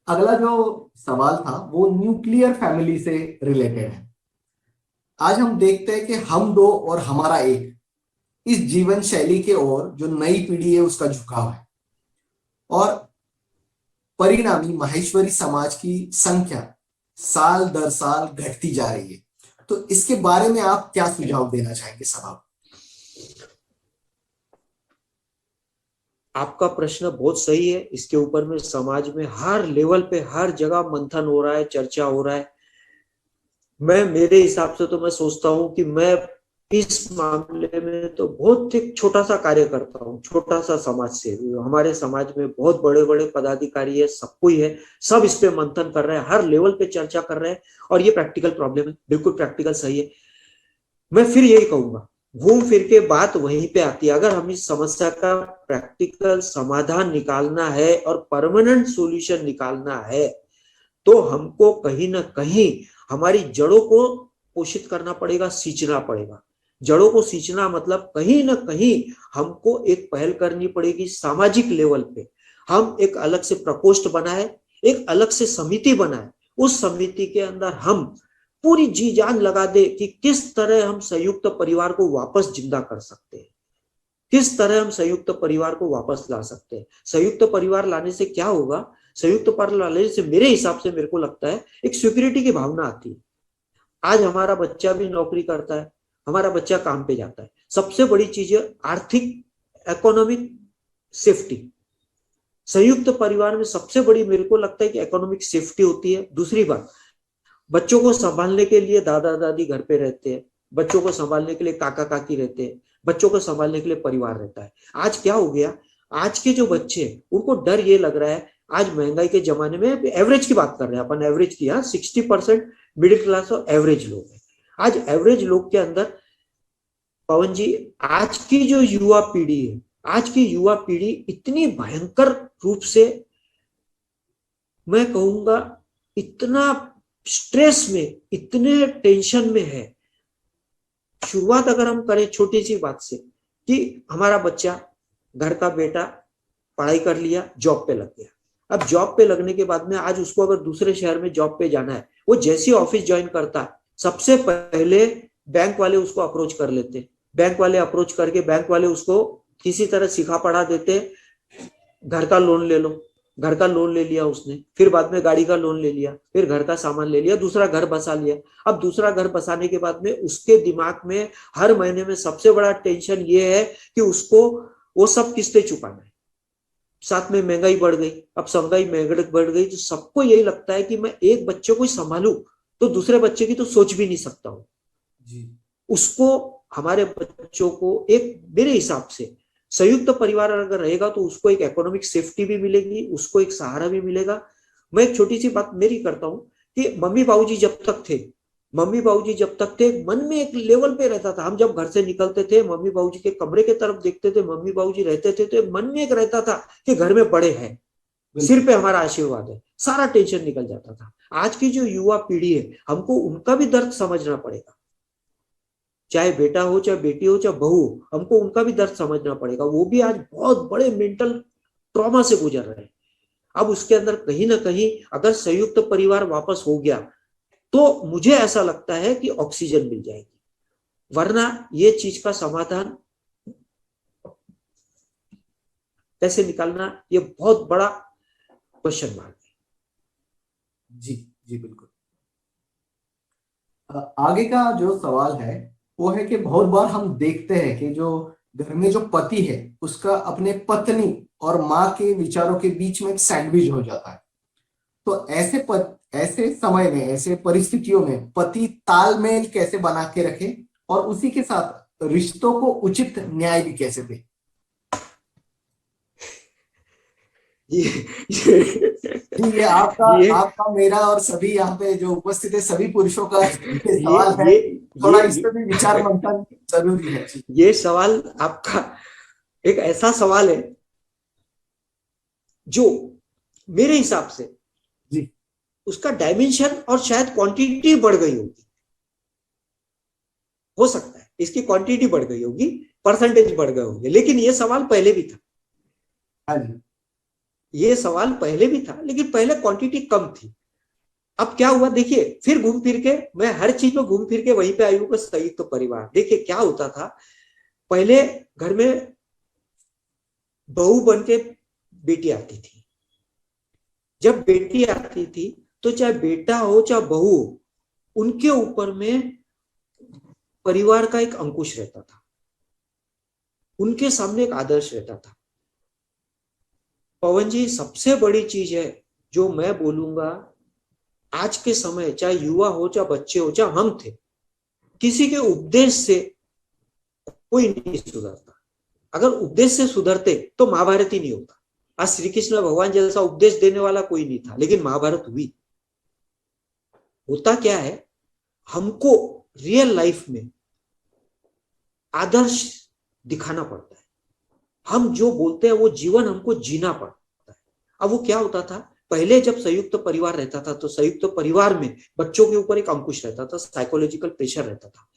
अगला जो सवाल था वो न्यूक्लियर फैमिली से रिलेटेड है। आज हम देखते हैं कि हम दो और हमारा एक, इस जीवन शैली के ओर जो नई पीढ़ी है उसका झुकाव है, और परिणामी माहेश्वरी समाज की संख्या साल दर साल घटती जा रही है। तो इसके बारे में आप क्या सुझाव देना चाहेंगे सभा? आपका प्रश्न बहुत सही है। इसके ऊपर में समाज में हर लेवल पे हर जगह मंथन हो रहा है, चर्चा हो रहा है। मैं मेरे हिसाब से तो मैं सोचता हूँ कि मैं इस मामले में तो बहुत एक छोटा सा कार्य करता हूँ, छोटा सा समाज से। हमारे समाज में बहुत बड़े बड़े पदाधिकारी है, सब कोई है, सब इस पे मंथन कर रहे हैं, हर लेवल पे चर्चा कर रहे हैं। और ये प्रैक्टिकल प्रॉब्लम है, बिल्कुल प्रैक्टिकल सही है। मैं फिर यही कहूंगा, घूम फिर के बात वहीं पे आती है। अगर हम इस समस्या का प्रैक्टिकल समाधान निकालना है और परमानेंट सॉल्यूशन निकालना है, तो हमको कहीं ना कहीं हमारी जड़ों को पोषित करना पड़ेगा, सींचना पड़ेगा। जड़ों को सींचना मतलब कहीं ना कहीं हमको एक पहल करनी पड़ेगी सामाजिक लेवल पे। हम एक अलग से प्रकोष्ठ बनाए, एक अलग से समिति बनाए, उस समिति के अंदर हम पूरी जी जान लगा दे कि किस तरह हम संयुक्त परिवार को वापस जिंदा कर सकते हैं, किस तरह हम संयुक्त परिवार को वापस ला सकते हैं। संयुक्त परिवार लाने से क्या होगा? संयुक्त परिवार लाने से मेरे हिसाब से, मेरे को लगता है, एक सिक्योरिटी की भावना आती है। आज हमारा बच्चा भी नौकरी करता है, हमारा बच्चा काम पे जाता है। सबसे बड़ी चीज है आर्थिक, इकोनॉमिक सेफ्टी। संयुक्त परिवार में सबसे बड़ी मेरे को लगता है कि इकोनॉमिक सेफ्टी होती है। दूसरी बात, बच्चों को संभालने के लिए दादा दादी घर पे रहते हैं, बच्चों को संभालने के लिए काका काकी रहते हैं, बच्चों को संभालने के लिए परिवार रहता है। आज क्या हो गया, आज के जो बच्चे उनको डर ये लग रहा है, आज महंगाई के जमाने में एवरेज की बात कर रहे हैं अपन, एवरेज की, हाँ, 60% मिडिल क्लास और एवरेज लोग हैं। आज एवरेज लोग के अंदर, पवन जी, आज की जो युवा पीढ़ी है, आज की युवा पीढ़ी इतनी भयंकर रूप से, मैं कहूंगा, इतना स्ट्रेस में, इतने टेंशन में है। शुरुआत अगर हम करें छोटी सी बात से, कि हमारा बच्चा, घर का बेटा पढ़ाई कर लिया, जॉब पे लग गया। अब जॉब पे लगने के बाद में आज उसको अगर दूसरे शहर में जॉब पे जाना है, वो जैसे ऑफिस ज्वाइन करता है, सबसे पहले बैंक वाले उसको अप्रोच कर लेते। बैंक वाले अप्रोच करके बैंक वाले उसको किसी तरह सिखा पढ़ा देते, घर का लोन ले लो। घर का लोन ले लिया उसने, फिर बाद में गाड़ी का लोन ले लिया, फिर घर का सामान ले लिया, दूसरा घर बसा लिया। अब दूसरा घर बसाने के बाद में उसके दिमाग में हर महीने में सबसे बड़ा टेंशन ये है कि उसको वो सब किस्तें चुकाना है। साथ में महंगाई बढ़ गई। अब महंगाई महंगाई बढ़ गई तो सबको यही लगता है कि मैं एक बच्चे को ही संभालू, तो दूसरे बच्चे की तो सोच भी नहीं सकता हूं। जी। उसको, हमारे बच्चों को, एक मेरे हिसाब से संयुक्त परिवार अगर रहेगा तो उसको एक इकोनॉमिक सेफ्टी भी मिलेगी, उसको एक सहारा भी मिलेगा। मैं एक छोटी सी बात मेरी करता हूँ कि मम्मी बाबूजी जब तक थे, मम्मी बाबूजी जब तक थे, मन में एक लेवल पे रहता था। हम जब घर से निकलते थे, मम्मी बाबूजी के कमरे के तरफ देखते थे, मम्मी बाबूजी रहते थे, तो मन में एक रहता था कि घर में बड़े हैं, सिर पे हमारा आशीर्वाद है, सारा टेंशन निकल जाता था। आज की जो युवा पीढ़ी है, हमको उनका भी दर्द समझना पड़ेगा। चाहे बेटा हो, चाहे बेटी हो, चाहे बहू हो, हमको उनका भी दर्द समझना पड़ेगा। वो भी आज बहुत बड़े मेंटल ट्रॉमा से गुजर रहे हैं। अब उसके अंदर कहीं ना कहीं अगर संयुक्त परिवार वापस हो गया तो मुझे ऐसा लगता है कि ऑक्सीजन मिल जाएगी। वरना ये चीज का समाधान कैसे निकालना, ये बहुत बड़ा क्वेश्चन मार्क है। जी। जी बिल्कुल। आगे का जो सवाल है वो है कि बहुत बार हम देखते हैं कि जो घर में जो पति है उसका अपने पत्नी और माँ के विचारों के बीच में एक सैंडविच हो जाता है। तो ऐसे समय में, ऐसे परिस्थितियों में पति तालमेल कैसे बना के रखे और उसी के साथ रिश्तों को उचित न्याय भी कैसे दे? ये ये जी, ये आपका ये आपका मेरा और सभी यहाँ पे जो उपस्थित है सभी पुरुषों का ये ये सवाल है। ये थोड़ा ये इस पे भी विचार मंथन जरूरी है जी। ये सवाल आपका एक ऐसा सवाल है जो मेरे हिसाब से जी। उसका डायमेंशन और शायद क्वांटिटी बढ़ गई होगी। हो सकता है इसकी क्वांटिटी बढ़ गई होगी, परसेंटेज बढ़ गए होंगे, लेकिन ये सवाल पहले भी था। हाँ जी। ये सवाल पहले भी था, लेकिन पहले क्वांटिटी कम थी। अब क्या हुआ देखिए, फिर घूम फिर के मैं हर चीज में घूम फिर के वहीं पे आई हूँ, संयुक्त परिवार। देखिए क्या होता था, पहले घर में बहू बन के बेटी आती थी। जब बेटी आती थी तो चाहे बेटा हो चाहे बहू हो, उनके ऊपर में परिवार का एक अंकुश रहता था, उनके सामने एक आदर्श रहता था। पवन जी, सबसे बड़ी चीज है जो मैं बोलूंगा, आज के समय चाहे युवा हो चाहे बच्चे हो चाहे हम थे, किसी के उपदेश से कोई नहीं सुधरता। अगर उपदेश से सुधरते तो महाभारत ही नहीं होता। आज श्री कृष्ण भगवान जैसा उपदेश देने वाला कोई नहीं था, लेकिन महाभारत हुई। होता क्या है, हमको रियल लाइफ में आदर्श दिखाना पड़ता है। हम जो बोलते हैं वो जीवन हमको जीना पड़ता है। अब वो क्या होता था, पहले जब संयुक्त परिवार रहता था तो संयुक्त परिवार में बच्चों के ऊपर एक अंकुश रहता था, साइकोलॉजिकल प्रेशर रहता था।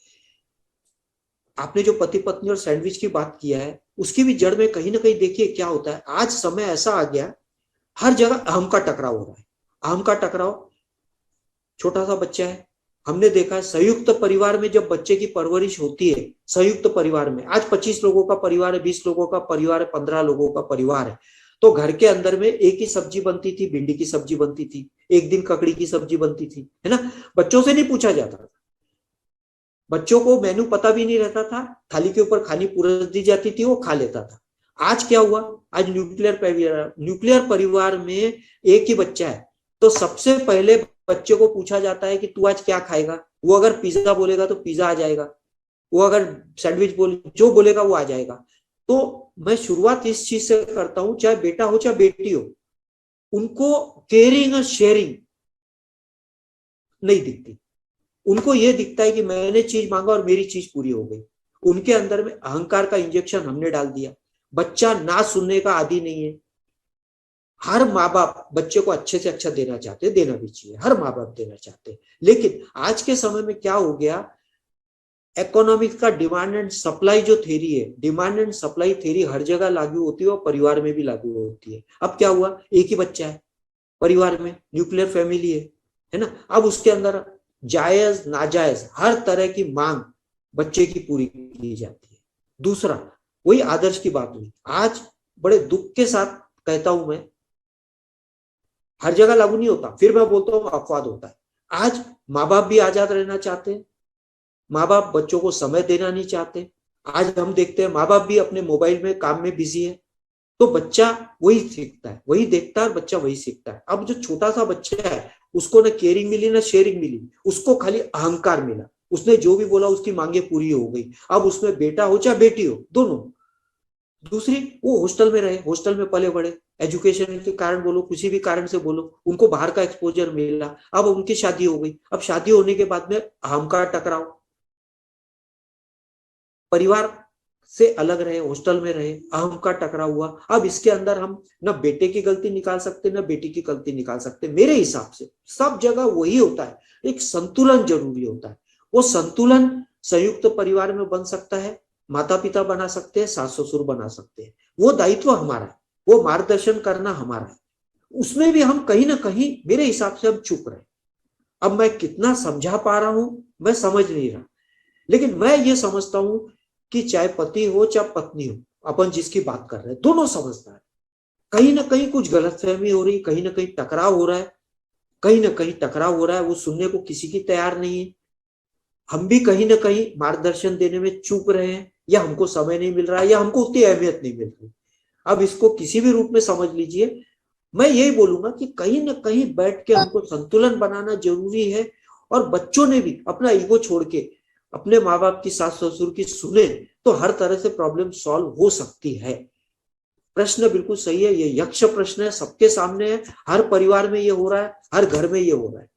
आपने जो पति पत्नी और सैंडविच की बात किया है, उसकी भी जड़ में कहीं ना कहीं देखिए क्या होता है, आज समय ऐसा आ गया, हर जगह अहम का टकराव हो रहा है। अहम का टकराव, छोटा सा बच्चा है, हमने देखा है संयुक्त परिवार में जब बच्चे की परवरिश होती है, संयुक्त परिवार में आज 25 लोगों का परिवार है, 20 लोगों का परिवार है, 15 लोगों का परिवार है, तो घर के अंदर में एक ही सब्जी बनती थी, भिंडी की सब्जी बनती थी, एक दिन ककड़ी की सब्जी बनती थी, है ना। बच्चों से नहीं पूछा जाता था, बच्चों को मेनू पता भी नहीं रहता था, थाली के ऊपर खानी पूरस दी जाती थी, वो खा लेता था। आज क्या हुआ, आज न्यूक्लियर परिवार में एक ही बच्चा है, तो सबसे पहले बच्चे को पूछा जाता है कि तू आज क्या खाएगा। वो अगर पिज्जा बोलेगा तो पिज्जा आ जाएगा, वो अगर सैंडविच जो बोलेगा वो आ जाएगा। तो मैं शुरुआत इस चीज से करता हूं, चाहे बेटा हो चाहे बेटी हो, उनको केयरिंग और शेयरिंग नहीं दिखती। उनको ये दिखता है कि मैंने चीज मांगा और मेरी चीज पूरी हो गई। उनके अंदर में अहंकार का इंजेक्शन हमने डाल दिया। बच्चा ना सुनने का आदी नहीं है। हर माँ बाप बच्चे को अच्छे से अच्छा देना चाहते हैं, देना भी चाहिए, हर माँ बाप देना चाहते हैं। लेकिन आज के समय में क्या हो गया, इकोनॉमिक्स का डिमांड एंड सप्लाई जो थ्योरी है, डिमांड एंड सप्लाई थ्योरी हर जगह लागू होती है और परिवार में भी लागू होती है। अब क्या हुआ, एक ही बच्चा है परिवार में, न्यूक्लियर फैमिली है ना। अब उसके अंदर जायज नाजायज हर तरह की मांग बच्चे की पूरी की जाती है। दूसरा, वही आदर्श की बात हुई, आज बड़े दुख के साथ कहता हूं मैं, हर जगह लागू नहीं होता, फिर मैं बोलता हूं अपवाद होता है। आज माँ बाप भी आजाद रहना चाहते हैं, माँ बाप बच्चों को समय देना नहीं चाहते। आज हम देखते हैं माँ बाप भी अपने मोबाइल में काम में बिजी है, तो बच्चा वही सीखता है, वही देखता है, बच्चा वही सीखता है। अब जो छोटा सा बच्चा है, उसको ना केयरिंग मिली ना शेयरिंग मिली, उसको खाली अहंकार मिला। उसने जो भी बोला उसकी मांगे पूरी हो गई। अब उसमें बेटा हो चाहे बेटी हो, दोनों। दूसरी, वो हॉस्टल में रहे, हॉस्टल में पले बड़े, एजुकेशन के कारण बोलो, किसी भी कारण से बोलो, उनको बाहर का एक्सपोजर मिला। अब उनकी शादी हो गई। अब शादी होने के बाद में अहम का टकराव, परिवार से अलग रहे, हॉस्टल में रहे, अहम का टकराव हुआ। अब इसके अंदर हम न बेटे की गलती निकाल सकते न बेटी की गलती निकाल सकते। मेरे हिसाब से सब जगह वही होता है, एक संतुलन जरूरी होता है। वो संतुलन संयुक्त परिवार में बन सकता है, माता पिता बना सकते हैं, सास ससुर बना सकते हैं, वो दायित्व हमारा है, वो मार्गदर्शन करना हमारा है। उसमें भी हम कहीं ना कहीं मेरे हिसाब से हम चुप रहे। अब मैं कितना समझा पा रहा हूं मैं समझ नहीं रहा, लेकिन मैं ये समझता हूं कि चाहे पति हो चाहे पत्नी हो, अपन जिसकी बात कर रहे हैं, दोनों समझदार है। कहीं ना कहीं कुछ गलतफहमी हो रही, कहीं ना कहीं टकराव हो रहा है, कहीं ना कहीं टकराव हो रहा है, वो सुनने को किसी की तैयार नहीं है। हम भी कहीं ना कहीं मार्गदर्शन देने में चूक रहे हैं, या हमको समय नहीं मिल रहा है, या हमको उतनी अहमियत नहीं मिल रही। अब इसको किसी भी रूप में समझ लीजिए। मैं यही बोलूंगा कि कहीं ना कहीं बैठ के हमको संतुलन बनाना जरूरी है, और बच्चों ने भी अपना ईगो छोड़ के अपने माँ बाप की, सास ससुर की सुने, तो हर तरह से प्रॉब्लम सॉल्व हो सकती है। प्रश्न बिल्कुल सही है, ये यक्ष प्रश्न है, सबके सामने है, हर परिवार में ये हो रहा है, हर घर में ये हो रहा है।